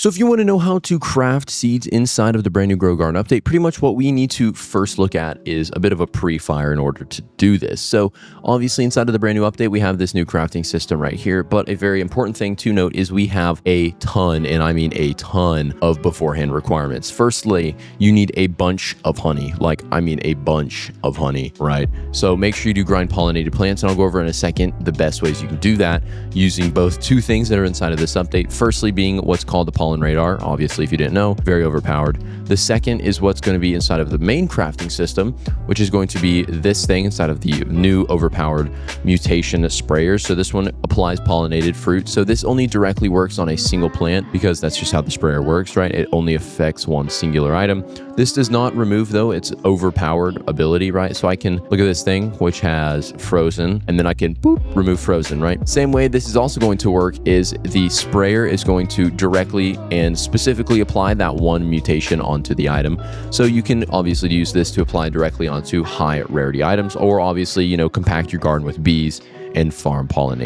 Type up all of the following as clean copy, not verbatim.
So if you want to know how to craft seeds inside of the brand new Grow Garden update, pretty much what we need to first look at is a bit of a pre-fire in order to do this. So obviously inside of the brand new update, we have this new crafting system right here. But a very important thing to note is we have a ton, and I mean a ton of beforehand requirements. Firstly, you need a bunch of honey, a bunch of honey, right? So make sure you do grind pollinated plants, and I'll go over in a second the best ways you can do that using both two things that are inside of this update. Firstly being what's called the pollen radar. Obviously, if you didn't know, very overpowered. The second is what's going to be inside of the main crafting system, which is going to be this thing inside of the new overpowered mutation sprayer. So this one applies pollinated fruit. So this only directly works on a single plant because that's just how the sprayer works, right? It only affects one singular item. This does not remove, though, its overpowered ability, right? So I can look at this thing, which has frozen, and then I can boop, remove frozen, right? Same way this is also going to work is the sprayer is going to directly and specifically apply that one mutation onto the item. So you can obviously use this to apply directly onto high rarity items, or obviously, compact your garden with bees and farm pollen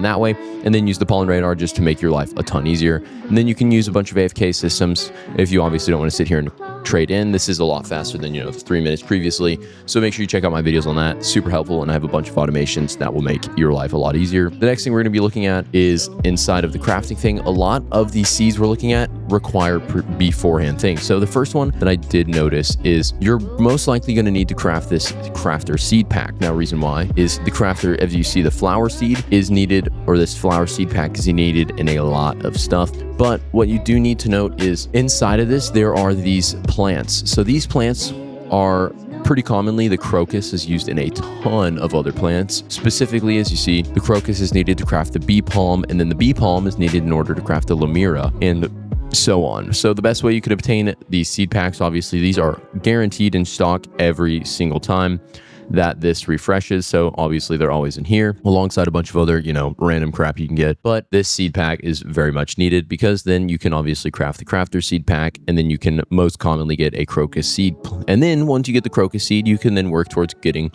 that way, and then use the pollen radar just to make your life a ton easier. And then you can use a bunch of AFK systems if you obviously don't want to sit here and trade in. This is a lot faster than the 3 minutes previously, so make sure you check out my videos on that. Super helpful, and I have a bunch of automations that will make your life a lot easier. The next thing we're going to be looking at is inside of the crafting thing. A lot of these seeds we're looking at require beforehand things. So the first one that I did notice is you're most likely going to need to craft this crafter seed pack. Now, reason why is the crafter, as you see, the flower seed is needed, or this flower seed pack is needed in a lot of stuff. But what you do need to note is inside of this, there are these plants. So these plants are pretty commonly, the crocus is used in a ton of other plants. Specifically, as you see, the crocus is needed to craft the bee palm, and then the bee palm is needed in order to craft the lemura, and so on. So the best way you could obtain these seed packs, obviously, these are guaranteed in stock every single time that this refreshes. So obviously they're always in here alongside a bunch of other, random crap you can get. But this seed pack is very much needed because then you can obviously craft the crafter seed pack, and then you can most commonly get a crocus seed. And then once you get the crocus seed, you can then work towards getting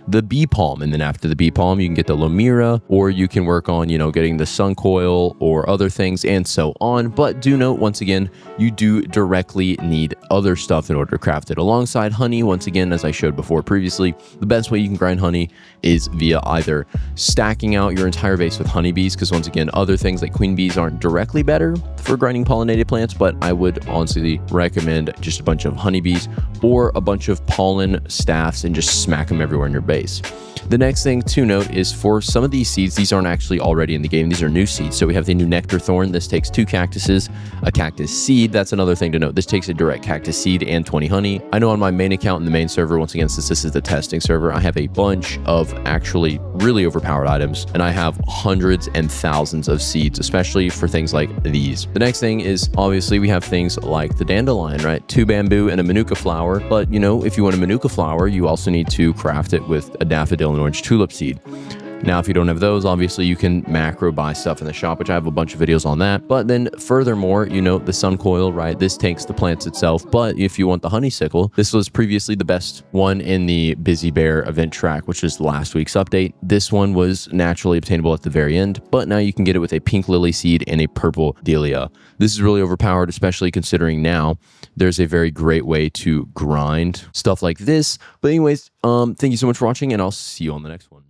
the bee palm, and then after the bee palm you can get the lemura, or you can work on getting the sun coil or other things, and so on. But do note, once again, you do directly need other stuff in order to craft it alongside honey. Once again, as I showed before previously, the best way you can grind honey is via either stacking out your entire base with honeybees, because once again, other things like queen bees aren't directly better for grinding pollinated plants, but I would honestly recommend just a bunch of honeybees or a bunch of pollen staffs and just smack them everywhere in your base. The next thing to note is for some of these seeds, these aren't actually already in the game. These are new seeds. So we have the new nectar thorn. This takes 2 cactuses, a cactus seed. That's another thing to note. This takes a direct cactus seed and 20 honey. I know on my main account in the main server, once again, since this is the testing server, I have a bunch of actually really overpowered items, and I have hundreds and thousands of seeds, especially for things like these. The next thing is obviously we have things like the dandelion, right? 2 bamboo and a manuka flower. But if you want a manuka flower, you also need to craft it with a daffodil and orange tulip seed. Now, if you don't have those, obviously you can macro buy stuff in the shop, which I have a bunch of videos on that. But then furthermore, the sun coil, right? This takes the plants itself. But if you want the honeysuckle, this was previously the best one in the Busy Bear event track, which was last week's update. This one was naturally obtainable at the very end, but now you can get it with a pink lily seed and a purple dahlia. This is really overpowered, especially considering now there's a very great way to grind stuff like this. But anyways, thank you so much for watching, and I'll see you on the next one.